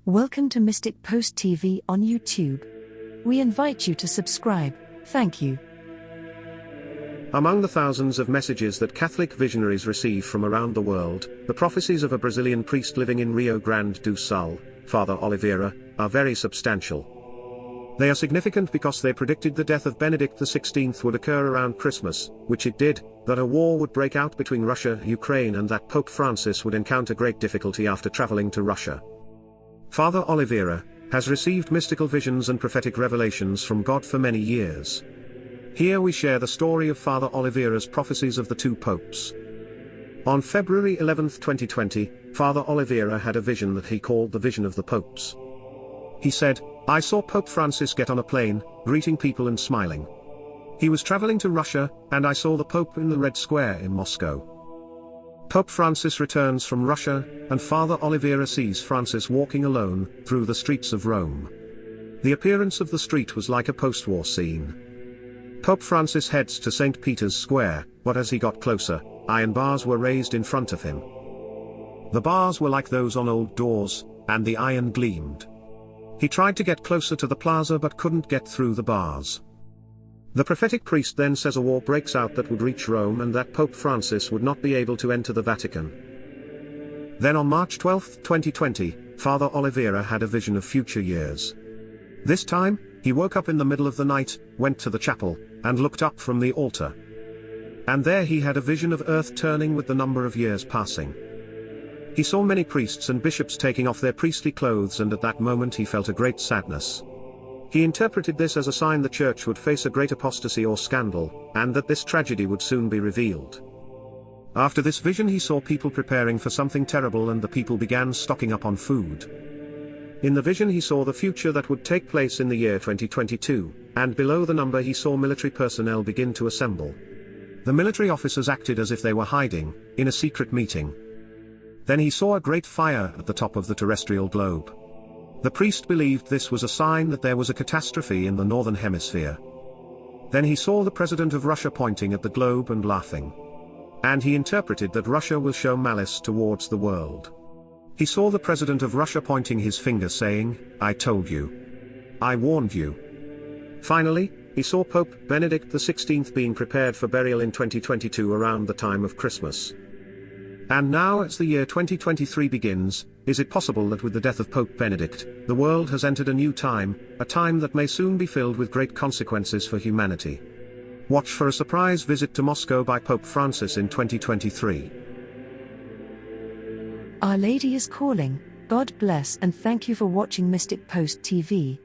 Welcome to Mystic Post TV on YouTube. We invite you to subscribe. Thank you. Among the thousands of messages that Catholic visionaries receive from around the world, the prophecies of a Brazilian priest living in Rio Grande do Sul, Father Oliveira, are very substantial. They are significant because they predicted the death of Benedict XVI would occur around Christmas, which it did, that a war would break out between Russia and Ukraine, and that Pope Francis would encounter great difficulty after traveling to Russia. Father Oliveira has received mystical visions and prophetic revelations from God for many years. Here we share the story of Father Oliveira's prophecies of the two popes. On February 11, 2020, Father Oliveira had a vision that he called the Vision of the Popes. He said, "I saw Pope Francis get on a plane, greeting people and smiling. He was traveling to Russia, and I saw the Pope in the Red Square in Moscow. Pope Francis returns from Russia, and Father Oliveira sees Francis walking alone through the streets of Rome. The appearance of the street was like a post-war scene. Pope Francis heads to St. Peter's Square, but as he got closer, iron bars were raised in front of him. The bars were like those on old doors, and the iron gleamed. He tried to get closer to the plaza but couldn't get through the bars. The prophetic priest then says a war breaks out that would reach Rome and that Pope Francis would not be able to enter the Vatican." Then on March 12, 2020, Father Oliveira had a vision of future years. This time, he woke up in the middle of the night, went to the chapel, and looked up from the altar. And there he had a vision of earth turning with the number of years passing. He saw many priests and bishops taking off their priestly clothes, and at that moment he felt a great sadness. He interpreted this as a sign the church would face a great apostasy or scandal, and that this tragedy would soon be revealed. After this vision he saw people preparing for something terrible, and the people began stocking up on food. In the vision he saw the future that would take place in the year 2022, and below the number he saw military personnel begin to assemble. The military officers acted as if they were hiding, in a secret meeting. Then he saw a great fire at the top of the terrestrial globe. The priest believed this was a sign that there was a catastrophe in the northern hemisphere. Then he saw the president of Russia pointing at the globe and laughing. And he interpreted that Russia will show malice towards the world. He saw the president of Russia pointing his finger saying, "I told you. I warned you." Finally, he saw Pope Benedict XVI being prepared for burial in 2022 around the time of Christmas. And now, as the year 2023 begins, is it possible that with the death of Pope Benedict, the world has entered a new time, a time that may soon be filled with great consequences for humanity? Watch for a surprise visit to Moscow by Pope Francis in 2023. Our Lady is calling. God bless and thank you for watching Mystic Post TV.